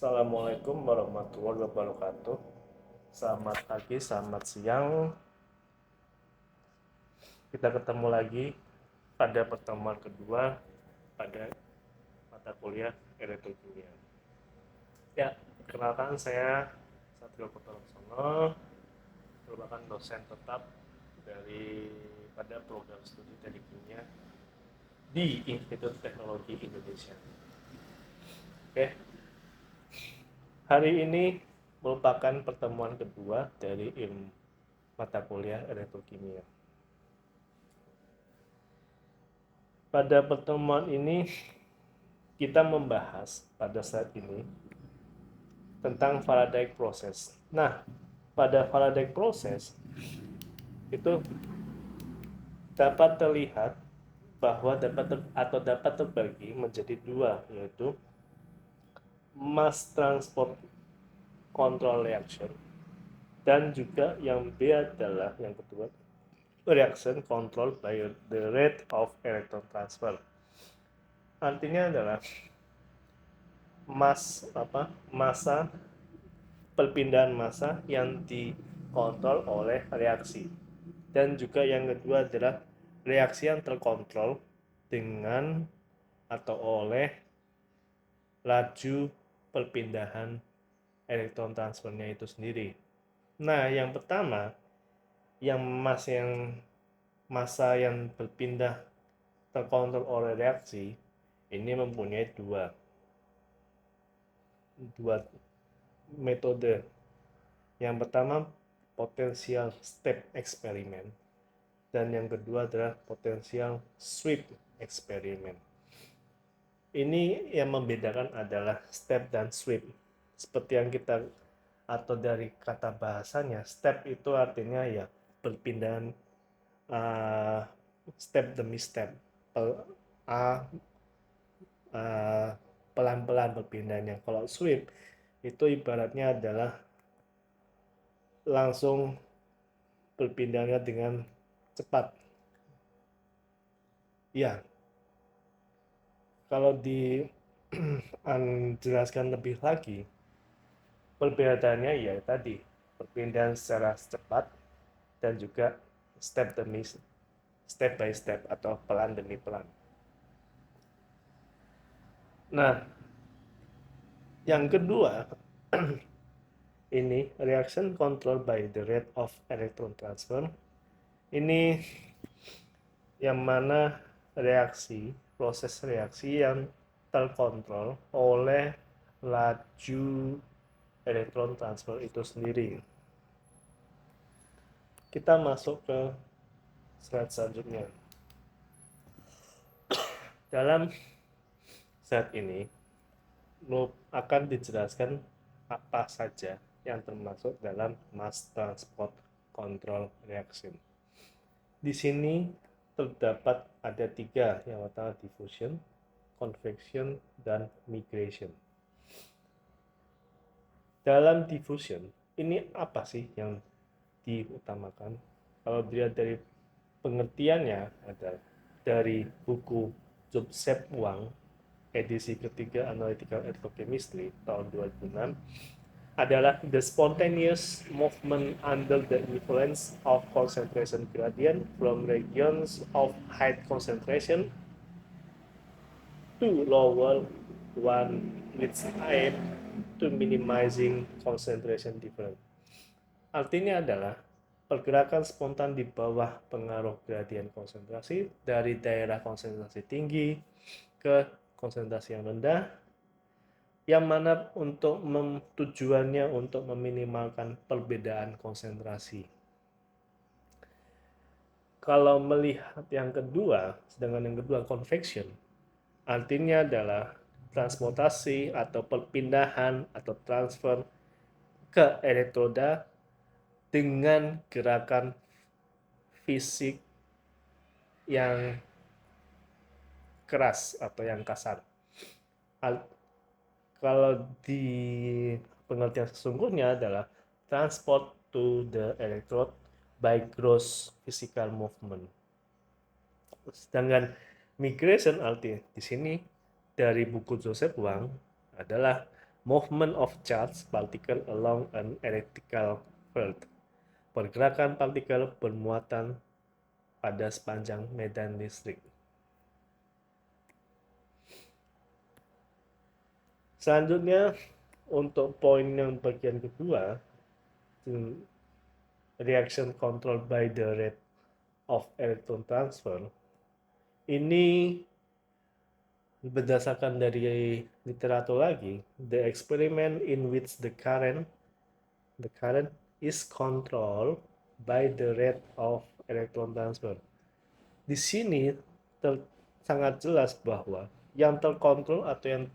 Assalamualaikum warahmatullahi wabarakatuh. Selamat pagi, selamat siang. Kita ketemu lagi pada pertemuan kedua pada mata kuliah elektrokimia. Ya, perkenalkan saya Satrio Kutoroksono, merupakan dosen tetap dari pada program studi teknik kimia di Institut Teknologi Indonesia. Oke, hari ini merupakan pertemuan kedua dari ilmu mata kuliah elektrokimia. Pada pertemuan ini kita membahas pada saat ini tentang Faraday Process. Nah, pada Faraday Process itu dapat terlihat bahwa dapat terbagi menjadi dua, yaitu mass transport control reaction dan juga yang B adalah yang kedua, reaction control by the rate of electron transfer. Artinya adalah massa perpindahan massa yang dikontrol oleh reaksi, dan juga yang kedua adalah reaksi yang terkontrol dengan atau oleh laju perpindahan elektron transfernya itu sendiri. Nah, yang pertama, yang massa yang berpindah terkontrol oleh reaksi ini mempunyai dua metode. Yang pertama, potensial step eksperimen, dan yang kedua adalah potensial sweep eksperimen. Ini yang membedakan adalah step dan sweep. Seperti yang kita, atau dari kata bahasanya, step itu artinya ya perpindahan step demi step, pelan-pelan perpindahannya. Kalau sweep itu ibaratnya adalah langsung perpindahannya dengan cepat. Ya, kalau dijelaskan lebih lagi, perbedaannya ya tadi, perpindahan secara cepat dan juga step by step atau pelan demi pelan. Nah, yang kedua ini reaction control by the rate of electron transfer. Ini yang mana proses reaksi yang terkontrol oleh laju elektron transfer itu sendiri. Kita masuk ke slide selanjutnya. Dalam slide ini akan dijelaskan apa saja yang termasuk dalam mass transport control reaction. Di sini terdapat ada tiga, yang pertama diffusion, convection, dan migration. Dalam diffusion, ini apa sih yang diutamakan? Kalau dilihat dari pengertiannya, ada dari buku Joseph Wang, edisi ketiga Analytical Electrochemistry tahun 2006, adalah the spontaneous movement under the influence of concentration gradient from regions of high concentration to lower one, which aim to minimizing concentration difference. Artinya adalah pergerakan spontan di bawah pengaruh gradien konsentrasi dari daerah konsentrasi tinggi ke konsentrasi yang rendah, yang mana tujuannya untuk meminimalkan perbedaan konsentrasi. Kalau melihat yang kedua, sedangkan yang kedua convection, artinya adalah transportasi atau perpindahan atau transfer ke elektroda dengan gerakan fisik yang keras atau yang kasar. Kalau di pengertian sesungguhnya adalah transport to the electrode by gross physical movement. Sedangkan migration arti di sini dari buku Joseph Wang adalah movement of charged particle along an electrical field, pergerakan partikel bermuatan pada sepanjang medan listrik. Selanjutnya, untuk poin yang bagian kedua, reaction controlled by the rate of electron transfer, ini berdasarkan dari literatur lagi, the experiment in which the current is controlled by the rate of electron transfer. Di sini sangat jelas bahwa yang terkontrol atau yang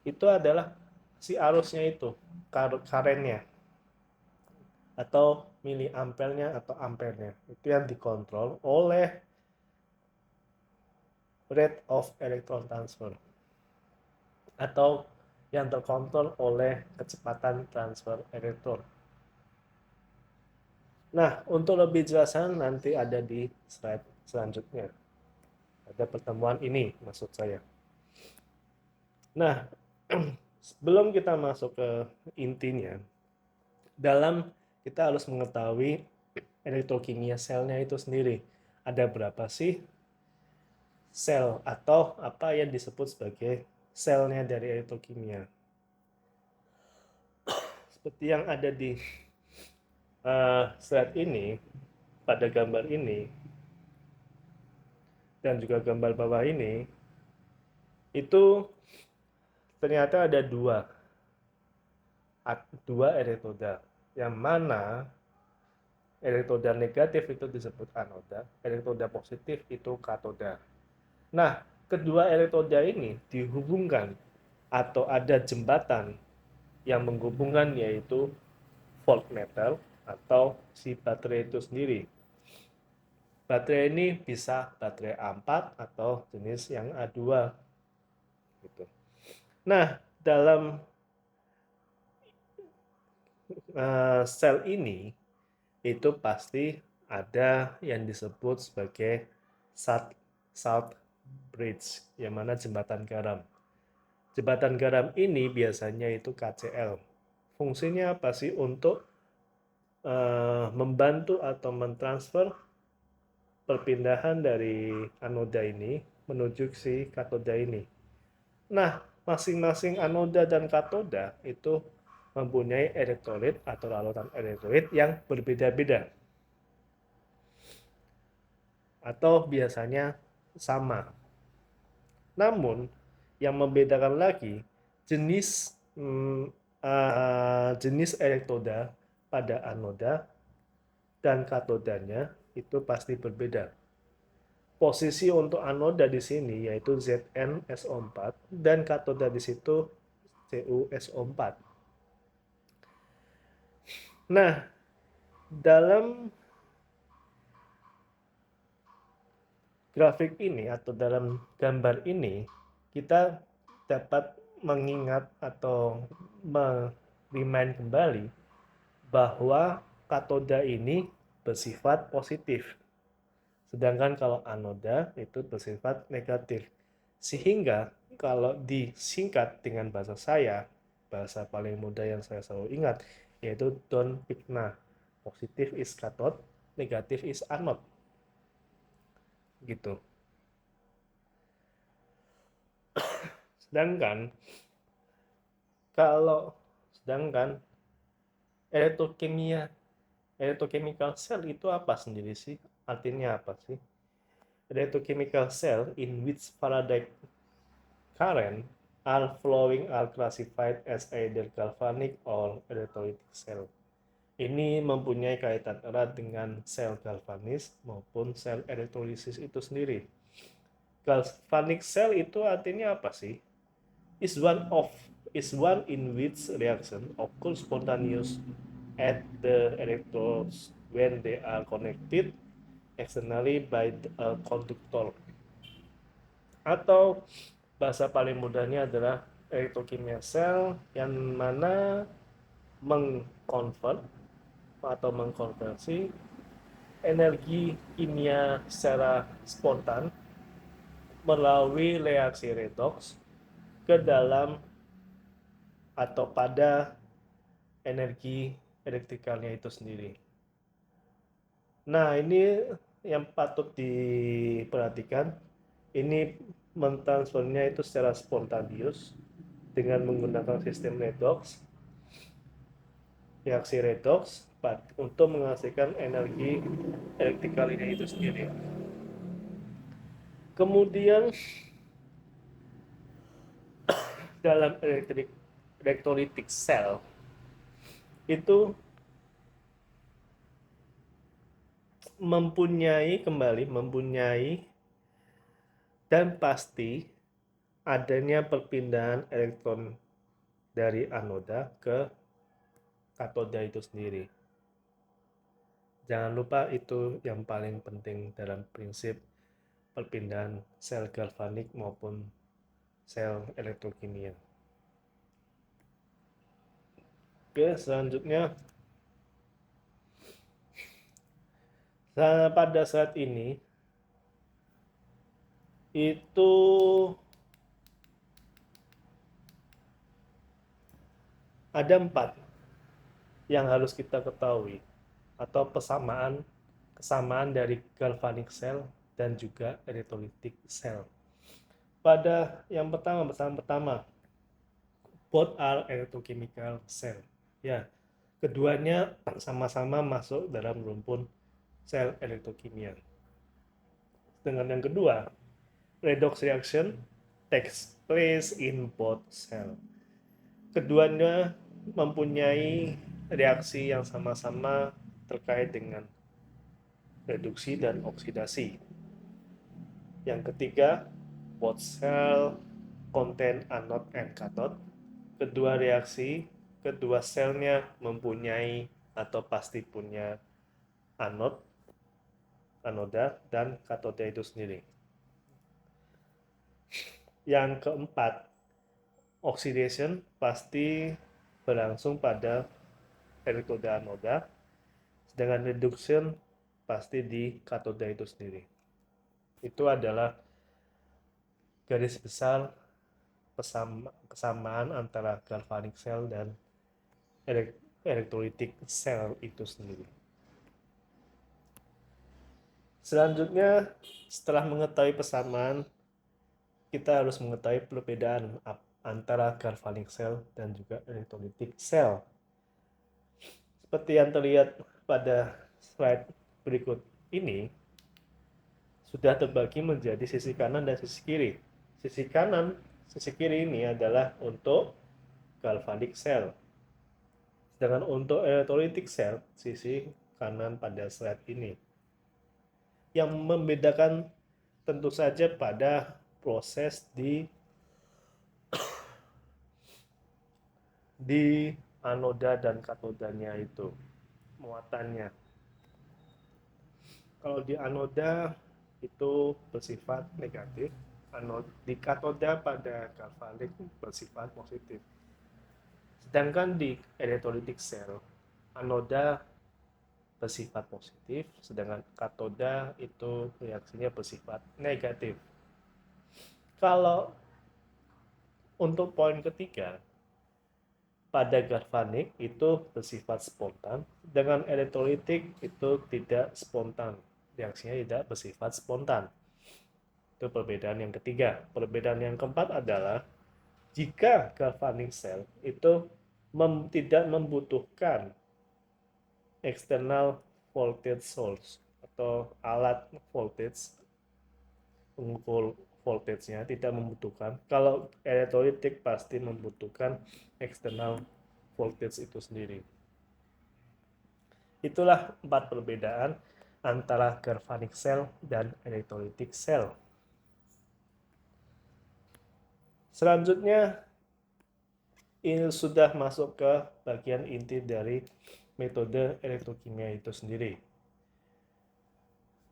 itu adalah si arusnya itu, currentnya, atau miliampernya atau ampernya. Itu yang dikontrol oleh rate of electron transfer, atau yang terkontrol oleh kecepatan transfer elektron. Nah, untuk lebih jelasan nanti ada di slide selanjutnya. Ada pertemuan ini, maksud saya. Nah, sebelum kita masuk ke intinya, kita harus mengetahui elektrokimia selnya itu sendiri. Ada berapa sih sel atau apa yang disebut sebagai selnya dari elektrokimia? Seperti yang ada di slide ini, pada gambar ini, dan juga gambar bawah ini, itu ternyata ada dua elektroda, yang mana elektroda negatif itu disebut anoda, elektroda positif itu katoda. Nah, kedua elektroda ini dihubungkan atau ada jembatan yang menghubungkan, yaitu voltmeter atau si baterai itu sendiri. Baterai ini bisa baterai A4 atau jenis yang A2 gitu. Nah, dalam sel ini itu pasti ada yang disebut sebagai salt bridge, yang mana jembatan garam. Jembatan garam ini biasanya itu KCl. Fungsinya apa sih? Untuk membantu atau mentransfer perpindahan dari anoda ini menuju si katoda ini. Nah, masing-masing anoda dan katoda itu mempunyai elektrolit atau larutan elektrolit yang berbeda-beda, atau biasanya sama. Namun, yang membedakan lagi jenis jenis elektroda pada anoda dan katodanya itu pasti berbeda. Posisi untuk anoda di sini yaitu ZnSO4 dan katoda di situ CuSO4. Nah, dalam grafik ini atau dalam gambar ini kita dapat mengingat atau merimain kembali bahwa katoda ini bersifat positif, sedangkan kalau anoda itu bersifat negatif. Sehingga kalau disingkat dengan bahasa saya, bahasa paling mudah yang saya selalu ingat, yaitu Don Pigna. Positif is cathode, negatif is anode. Gitu. Sedangkan electrochemical cell itu apa sendiri sih? Artinya apa sih? Electrochemical cell in which Faraday current are flowing are classified as either galvanic or electrolytic cell. Ini mempunyai kaitan erat dengan sel galvanis maupun sel elektrolisis itu sendiri. Galvanic cell itu artinya apa sih? Is one in which reaction occurs spontaneous at the electrodes when they are connected externally by a conductor. Atau bahasa paling mudahnya adalah elektrokimia sel yang mana mengkonvert atau mengkonversi energi kimia secara spontan melalui reaksi redoks ke dalam atau pada energi elektrikalnya itu sendiri. Nah, ini yang patut diperhatikan. Ini mentransfernya itu secara spontaneous dengan menggunakan sistem redox, reaksi redox untuk menghasilkan energi elektrikalnya itu sendiri. Kemudian dalam electrolytic cell itu mempunyai dan pasti adanya perpindahan elektron dari anoda ke katoda itu sendiri. Jangan lupa itu yang paling penting dalam prinsip perpindahan sel galvanik maupun sel elektrokimia. Oke, selanjutnya pada saat ini itu ada 4 yang harus kita ketahui atau kesamaan dari galvanic cell dan juga electrolytic cell. Pada yang pertama, both are electrochemical cell. Ya, keduanya sama-sama masuk dalam rumpun sel elektrokimia. Dengan yang kedua, redox reaction takes place in both cell. Keduanya mempunyai reaksi yang sama-sama terkait dengan reduksi dan oksidasi. Yang ketiga, both cell contain anode and cathode. Kedua selnya mempunyai atau pasti punya anoda dan katoda itu sendiri. Yang keempat, oxidation pasti berlangsung pada elektroda anoda, sedangkan reduction pasti di katoda itu sendiri. Itu adalah garis besar kesamaan antara galvanic cell dan electrolytic cell itu sendiri. Selanjutnya, setelah mengetahui persamaan, kita harus mengetahui perbedaan antara galvanic cell dan juga electrolytic cell. Seperti yang terlihat pada slide berikut ini, sudah terbagi menjadi sisi kanan dan sisi kiri. Sisi kiri ini adalah untuk galvanic cell. Sedangkan untuk electrolytic cell, sisi kanan pada slide ini. Yang membedakan tentu saja pada proses di anoda dan katodanya itu, muatannya. Kalau di anoda itu bersifat negatif, di katoda pada galvanik bersifat positif. Sedangkan di electrolytic cell, anoda bersifat positif, sedangkan katoda itu reaksinya bersifat negatif. Kalau untuk poin ketiga, pada galvanik itu bersifat spontan, dengan elektrolitik itu tidak spontan, reaksinya tidak bersifat spontan. Itu perbedaan yang ketiga. Perbedaan yang keempat adalah jika galvanic cell itu tidak membutuhkan external voltage source atau alat voltage pengukur voltage-nya, tidak membutuhkan. Kalau elektrolitik pasti membutuhkan external voltage itu sendiri. Itulah 4 perbedaan antara galvanic cell dan electrolytic cell. Selanjutnya ini sudah masuk ke bagian inti dari metode elektrokimia itu sendiri.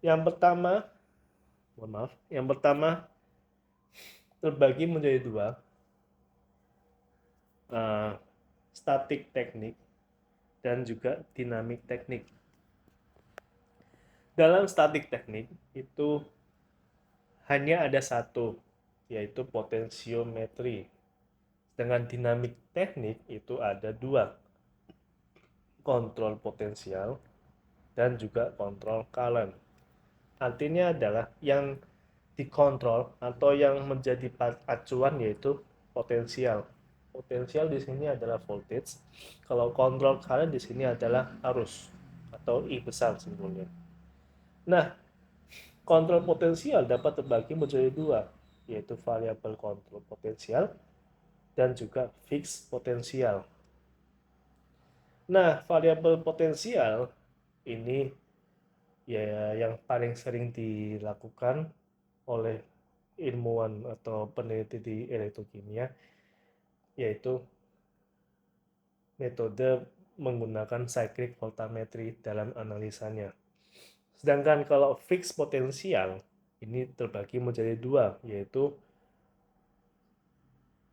Yang pertama terbagi menjadi dua, static teknik dan juga dinamik teknik. Dalam static teknik itu hanya ada satu, yaitu potensiometri. Dengan dinamik teknik itu ada dua, kontrol potensial dan juga kontrol current. Artinya adalah yang dikontrol atau yang menjadi acuan yaitu potensial. Potensial di sini adalah voltage. Kalau kontrol current di sini adalah arus atau I besar sebetulnya. Nah, kontrol potensial dapat terbagi menjadi dua, yaitu variabel kontrol potensial dan juga fix potensial. Nah, variabel potensial ini ya yang paling sering dilakukan oleh ilmuwan atau peneliti di elektrokimia, yaitu metode menggunakan cyclic voltammetry dalam analisanya. Sedangkan kalau fix potensial ini terbagi menjadi dua, yaitu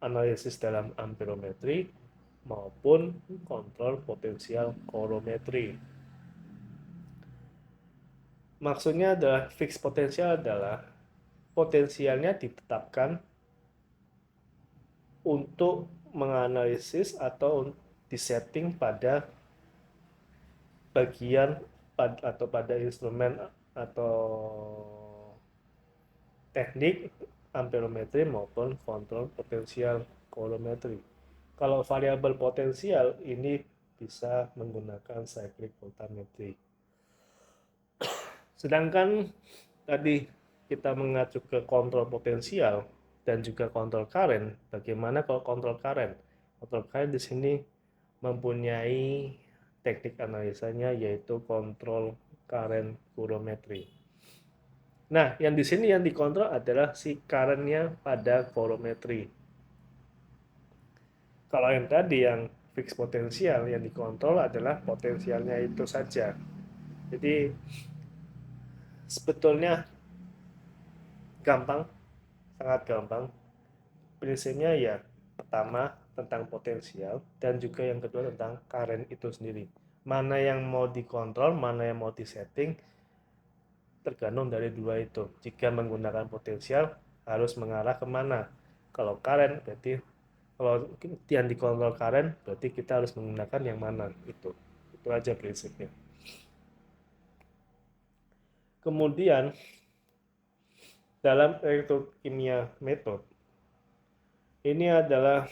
analisis dalam amperometri maupun kontrol potensial kolometri. Maksudnya adalah fix potensial adalah potensialnya ditetapkan untuk menganalisis atau disetting pada bagian atau pada instrumen atau teknik amperometri maupun kontrol potensial kolometri. Kalau variabel potensial ini bisa menggunakan cyclic voltammetry. Sedangkan tadi kita mengacu ke kontrol potensial dan juga kontrol current. Bagaimana kalau kontrol current? Kontrol current di sini mempunyai teknik analisanya yaitu kontrol current kurometri. Nah, yang di sini yang dikontrol adalah si current-nya pada kurometri. Kalau yang tadi yang fix potensial yang dikontrol adalah potensialnya itu saja. Jadi sebetulnya gampang, sangat gampang. Prinsipnya ya pertama tentang potensial dan juga yang kedua tentang current itu sendiri. Mana yang mau dikontrol, mana yang mau disetting tergantung dari dua itu. Jika menggunakan potensial harus mengarah kemana. Kalau current berarti kalau yang dikontrol current berarti kita harus menggunakan yang mana itu aja prinsipnya. Kemudian dalam elektrokimia metode ini adalah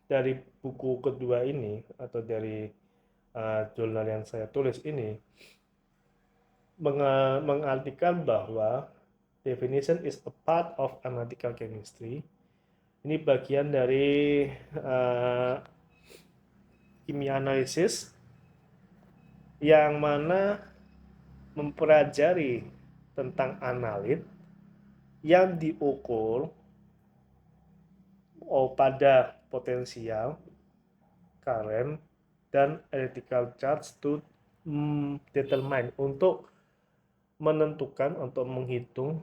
dari buku kedua ini atau dari jurnal yang saya tulis ini mengartikan bahwa definition is a part of analytical chemistry. Ini bagian dari kimia analisis yang mana mempelajari tentang analit yang diukur pada potensial, current, dan electrical charge to determine untuk menentukan atau menghitung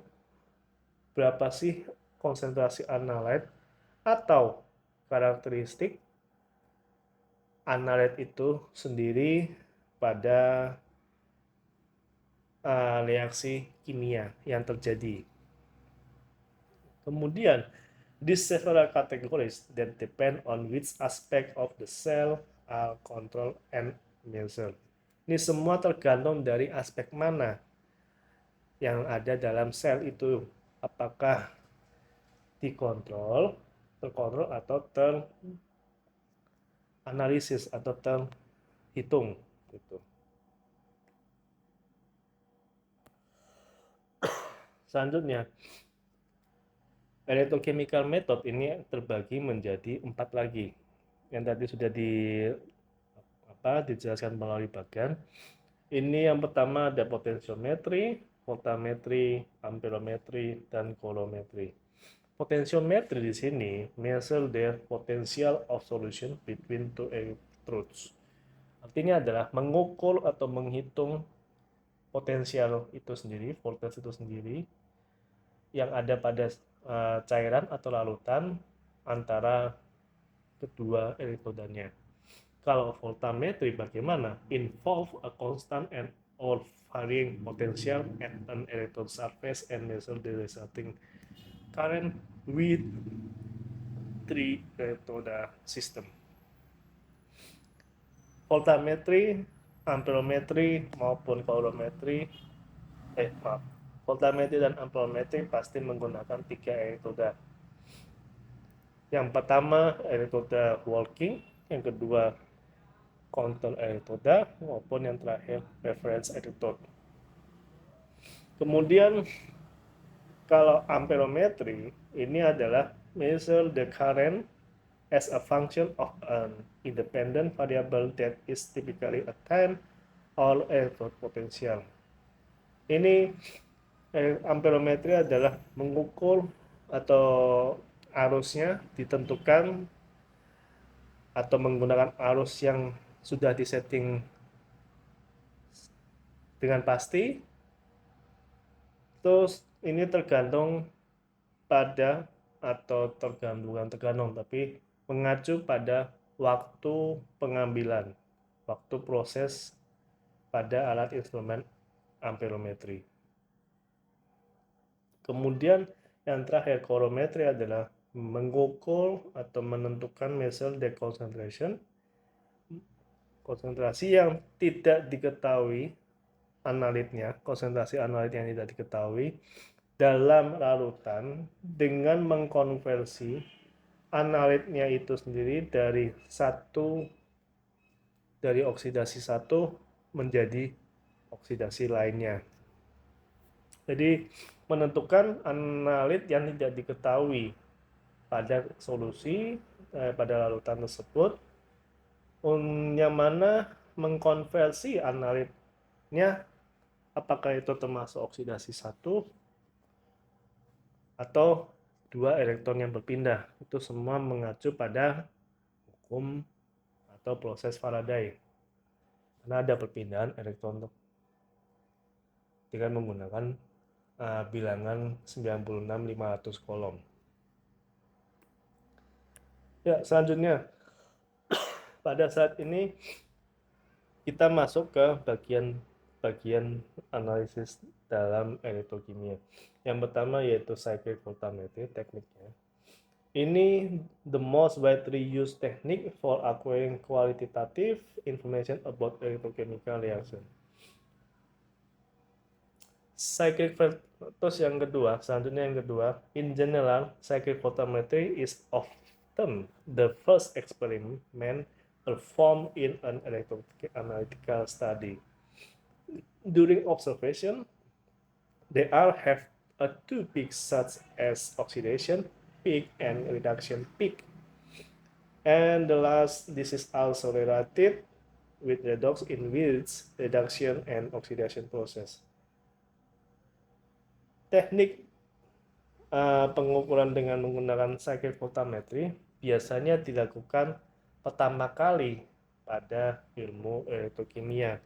berapa sih konsentrasi analit atau karakteristik analit itu sendiri pada reaksi kimia yang terjadi. Kemudian, these several categories that depend on which aspect of the cell are controlled and measured. Ini semua tergantung dari aspek mana yang ada dalam sel itu. Apakah dikontrol, terkontrol atau teranalisis atau terhitung gitu. Selanjutnya, electrochemical method ini terbagi menjadi 4 lagi. Yang tadi sudah dijelaskan melalui bagian. Ini yang pertama ada potentiometri, voltammetri, amperometri, dan kolometri. Potentiometri di sini measure the potential of solution between two electrodes. Artinya adalah mengukur atau menghitung potensial itu sendiri, voltage itu sendiri yang ada pada cairan atau larutan antara kedua elektrodanya. Kalau voltammetri bagaimana? Involve a constant and or varying potential at an electrode surface and measure the resulting current with three electroda system: voltammetry, amperometri maupun colorimetry. Voltammetri dan amperometri pasti menggunakan 3 elektroda. Yang pertama elektroda working, yang kedua counter elektroda, maupun yang terakhir reference electrode. Kemudian kalau amperometri ini adalah measure the current as a function of an independent variable that is typically a time or electrode potential. Ini amperometri adalah mengukur atau arusnya ditentukan atau menggunakan arus yang sudah disetting dengan pasti. Terus ini tergantung pada atau tergantung tapi mengacu pada waktu pengambilan, waktu proses pada alat instrumen amperometri. Kemudian yang terakhir colorimetry adalah mengukur atau menentukan measure the concentration, konsentrasi yang tidak diketahui analitnya, konsentrasi analit yang tidak diketahui dalam larutan dengan mengkonversi analitnya itu sendiri dari oksidasi satu menjadi oksidasi lainnya. Jadi menentukan analit yang tidak diketahui pada solusi pada larutan tersebut, yang mana mengkonversi analitnya apakah itu termasuk oksidasi satu atau dua elektron yang berpindah. Itu semua mengacu pada hukum atau proses Faraday, karena ada perpindahan elektron dengan menggunakan bilangan 96.500 kolom. Ya, selanjutnya pada saat ini kita masuk ke bagian analisis dalam elektrokimia. Yang pertama yaitu cyclic voltammetry tekniknya. Ini the most widely used technique for acquiring qualitative information about electrochemical reaction. Cyclic terus yang kedua, selanjutnya yang kedua, in general, cyclic voltammetry is often the first experiment performed in an electroanalytical study. During observation, there have two peaks such as oxidation peak and reduction peak. And the last, this is also related with redox in which reduction and oxidation process. Teknik pengukuran dengan menggunakan cyclic voltammetry biasanya dilakukan pertama kali pada ilmu elektrokimia.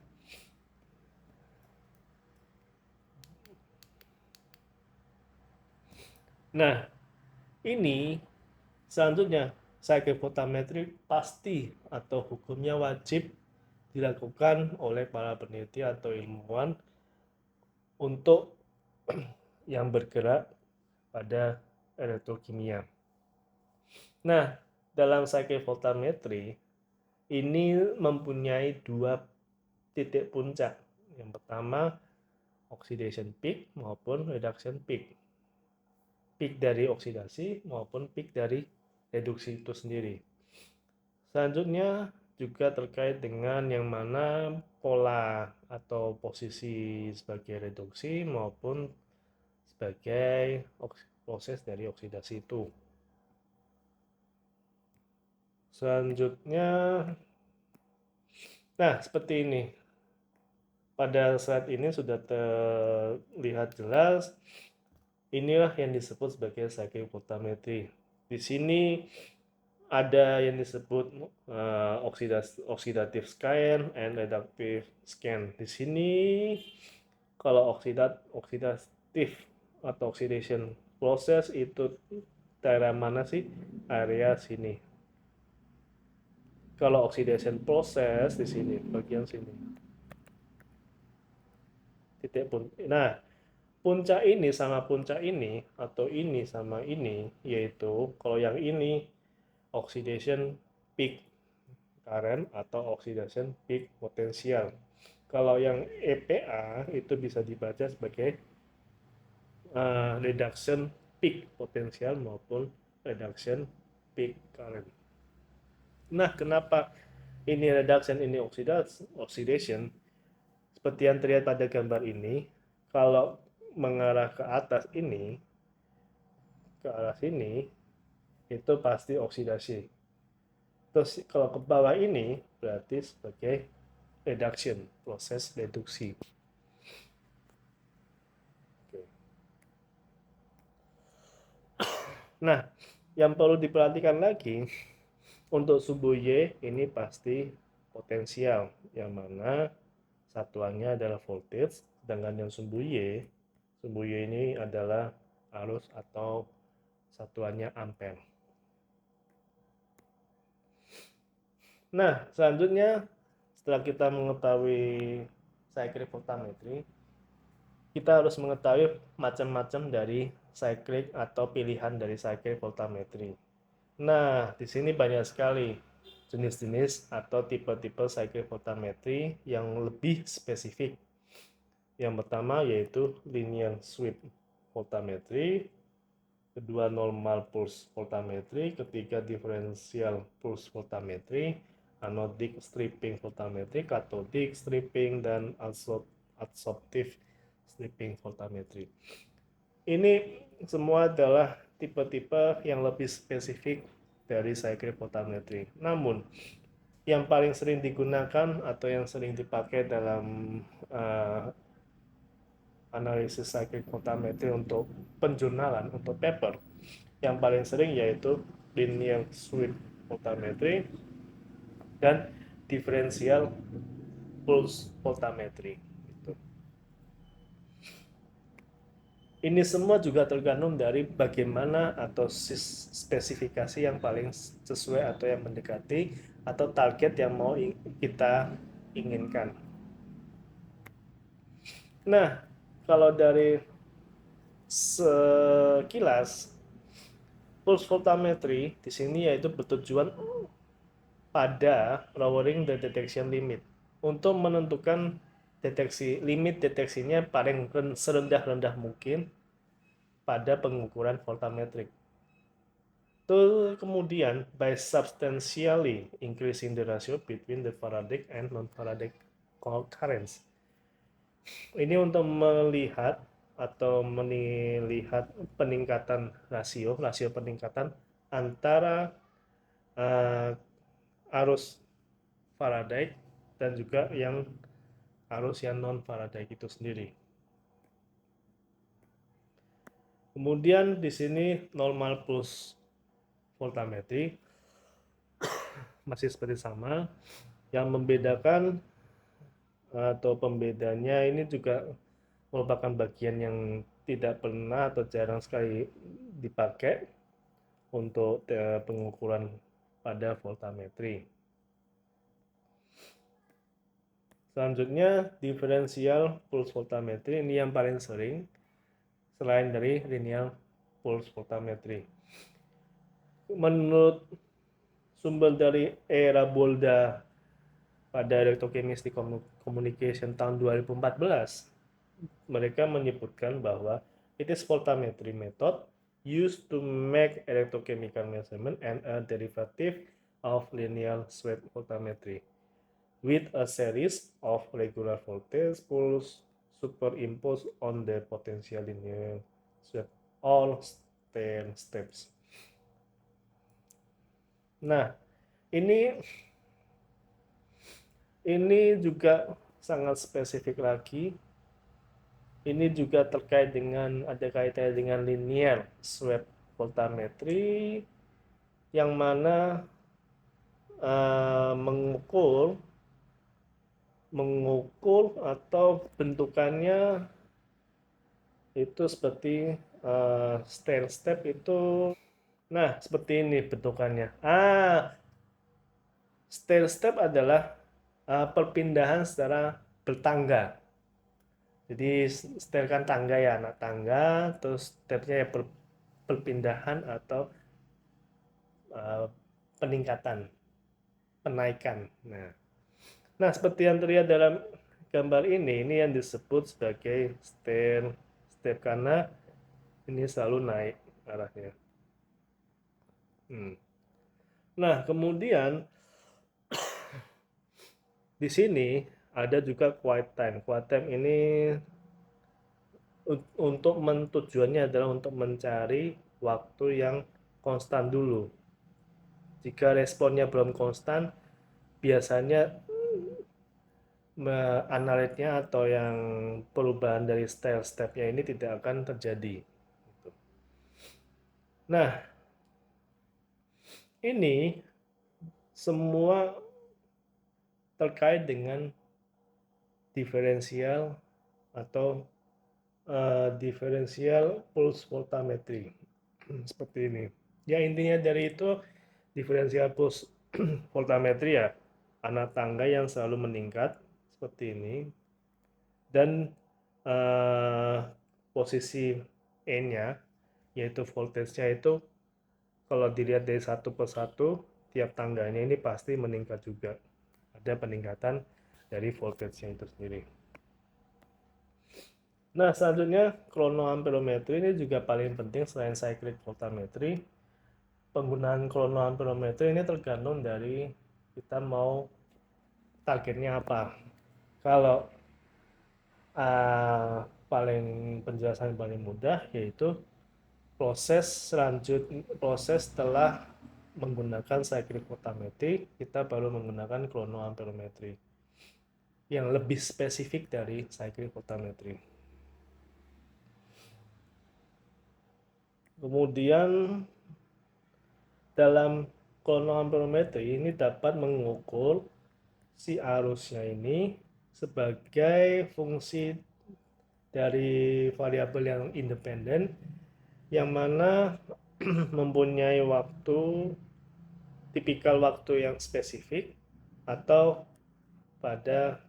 Nah, ini selanjutnya cyclic voltammetry pasti atau hukumnya wajib dilakukan oleh para peneliti atau ilmuwan untuk yang bergerak pada elektrokimia. Nah, dalam cyclic voltammetry ini mempunyai dua titik puncak. Yang pertama oxidation peak maupun reduction peak. Peak dari oksidasi maupun peak dari reduksi itu sendiri. Selanjutnya juga terkait dengan yang mana pola atau posisi sebagai reduksi maupun sebagai proses dari oksidasi itu. Selanjutnya, nah seperti ini. Pada saat ini sudah terlihat jelas, inilah yang disebut sebagai cyclic voltammetry. Di sini ada yang disebut oxidative scan and reductive scan. Di sini kalau oxidatif atau oxidation process itu daerah mana sih? Area sini. Kalau oxidation process di sini, bagian sini. Titik pun. Nah, puncak ini sama puncak ini atau ini sama ini, yaitu kalau yang ini oxidation peak current atau oxidation peak potential. Kalau yang EPA itu bisa dibaca sebagai reduction peak potential maupun reduction peak current. Nah, kenapa ini reduction, ini oxidation? Seperti yang terlihat pada gambar ini, kalau mengarah ke atas ini, ke arah sini, itu pasti oksidasi. Terus kalau ke bawah ini, berarti sebagai reduction, proses reduksi. Nah, yang perlu diperhatikan lagi, untuk sumbu Y ini pasti potensial, yang mana satuannya adalah voltage, sedangkan yang sumbu Y ini adalah arus atau satuannya ampere. Nah, selanjutnya setelah kita mengetahui cyclic voltammetry, kita harus mengetahui macam-macam dari cyclic atau pilihan dari cyclic voltammetry. Nah, di sini banyak sekali jenis-jenis atau tipe-tipe cyclic voltammetry yang lebih spesifik. Yang pertama yaitu linear sweep voltammetry, kedua normal pulse voltammetry, ketiga differential pulse voltammetry, anodic stripping voltammetry, cathodic stripping, dan adsorptive stripping voltammetry. Ini semua adalah tipe-tipe yang lebih spesifik dari cyclic voltammetry. Namun, yang paling sering digunakan atau yang sering dipakai dalam uh, analisis cyclic voltammetry untuk penjurnalan, untuk paper, yang paling sering yaitu linear sweep voltammetry dan differential pulse voltammetry. Ini semua juga tergantung dari bagaimana atau spesifikasi yang paling sesuai atau yang mendekati atau target yang mau kita inginkan. Nah, kalau dari sekilas, pulse voltammetry di sini yaitu bertujuan pada lowering the detection limit untuk menentukan limit deteksinya paling serendah-rendah mungkin pada pengukuran voltammetrik. Kemudian, by substantially increasing the ratio between the Faraday and non-Faraday currents. Ini untuk melihat atau melihat peningkatan rasio peningkatan antara arus Faraday dan juga yang arus yang non Faraday itu sendiri. Kemudian di sini normal pulse voltammetry masih seperti sama. Yang membedakan atau pembedanya ini juga merupakan bagian yang tidak pernah atau jarang sekali dipakai untuk pengukuran pada voltammetry. Selanjutnya, differential pulse voltammetry ini yang paling sering selain dari linear pulse voltammetry. Menurut sumber dari era Bolda pada Electrochemistry Communication tahun 2014, mereka menyebutkan bahwa it is voltammetry method used to make electrochemical measurement and a derivative of linear sweep voltammetry with a series of regular voltage pulse superimposed on the potential linear sweep all stair steps. Nah, ini juga sangat spesifik lagi. Ini juga terkait dengan ada kaitannya dengan linear sweep voltammetry yang mana mengukur atau bentukannya itu seperti stair step itu. Nah, seperti ini bentukannya. Stair step adalah perpindahan secara bertangga. Jadi stair kan tangga ya, anak tangga, terus stepnya ya perpindahan atau peningkatan, penaikan. Nah, seperti yang terlihat dalam gambar ini yang disebut sebagai step karena ini selalu naik arahnya. Nah, kemudian di sini ada juga quiet time. Quiet time ini untuk tujuannya adalah untuk mencari waktu yang konstan dulu. Jika responnya belum konstan, biasanya analitnya atau yang perubahan dari step-stepnya ini tidak akan terjadi. Nah, ini semua terkait dengan diferensial atau diferensial pulse voltammetry seperti ini. Ya, intinya dari itu diferensial pulse voltammetry ya anak tangga yang selalu meningkat seperti ini, dan posisi E-nya yaitu voltage-nya itu kalau dilihat dari satu persatu tiap tangganya ini pasti meningkat juga, ada peningkatan dari voltage-nya itu sendiri. Nah, selanjutnya chronoamperometry ini juga paling penting selain cyclic voltammetry. Penggunaan chronoamperometry ini tergantung dari kita mau targetnya apa. Kalau paling penjelasan paling mudah yaitu proses setelah menggunakan cyclic voltammetry, kita baru menggunakan chronoamperometry yang lebih spesifik dari cyclic voltammetry. Kemudian dalam chronoamperometry ini dapat mengukur si arusnya ini sebagai fungsi dari variabel yang independen yang mana mempunyai tipikal waktu yang spesifik atau pada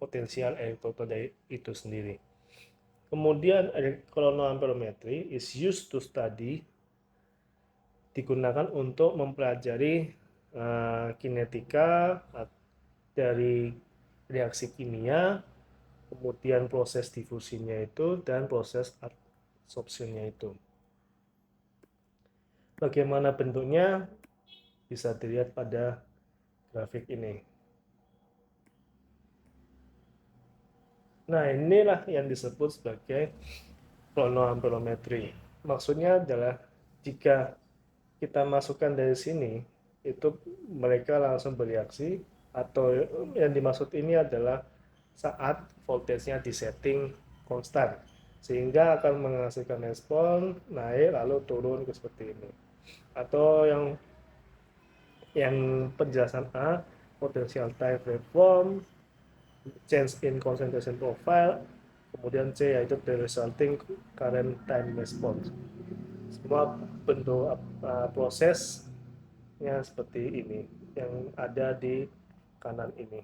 potensial elektroda itu sendiri. Kemudian chronoamperometry is used to study, digunakan untuk mempelajari kinetika dari reaksi kimia, kemudian proses difusinya itu, dan proses absorptionnya itu. Bagaimana bentuknya bisa dilihat pada grafik ini. Nah, inilah yang disebut sebagai chronoamperometry. Maksudnya adalah jika kita masukkan dari sini, itu mereka langsung bereaksi, atau yang dimaksud ini adalah saat voltage-nya disetting konstan, sehingga akan menghasilkan respon naik lalu turun ke seperti ini. Atau yang penjelasan A, potential time waveform, change in concentration profile, kemudian C yaitu the resulting current time response. Semua bentuk prosesnya seperti ini yang ada di kanan ini.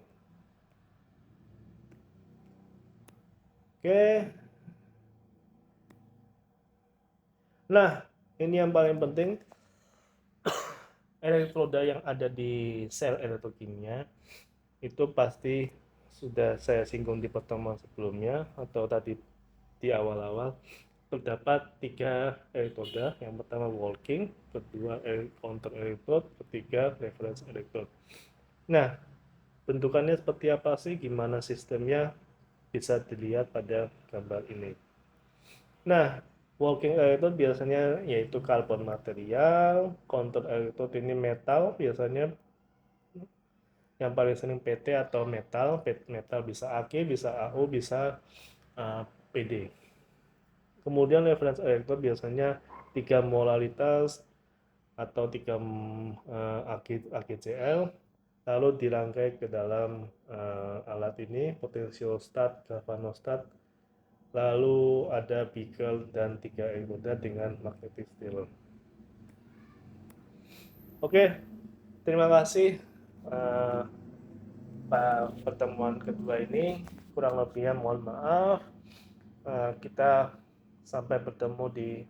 Oke. Nah, ini yang paling penting, elektroda yang ada di sel elektrokimia itu pasti sudah saya singgung di pertemuan sebelumnya atau tadi di awal-awal. Terdapat 3 elektroda, yang pertama walking, kedua counter electrode, ketiga reference electrode. Nah, bentukannya seperti apa sih, gimana sistemnya, bisa dilihat pada gambar ini. Nah, walking electrode biasanya yaitu karbon material, counter electrode ini metal, biasanya yang paling sering PT atau metal bisa AK, bisa AU, bisa PD. Kemudian reference electrode biasanya 3 molaritas atau 3 AgCl, lalu dirangkai ke dalam alat ini, potentiostat, galvanostat, lalu ada beaker dan 3 elektroda dengan magnetic stirrer. Oke, terima kasih pertemuan kedua ini, kurang lebihnya mohon maaf. Kita sampai bertemu di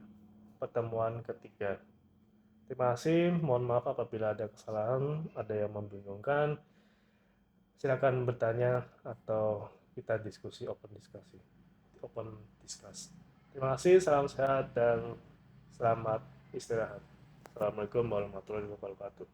pertemuan ketiga. Terima kasih, mohon maaf apabila ada kesalahan, ada yang membingungkan. Silakan bertanya atau kita diskusi, open discuss. Terima kasih, salam sehat dan selamat istirahat. Assalamualaikum warahmatullahi wabarakatuh.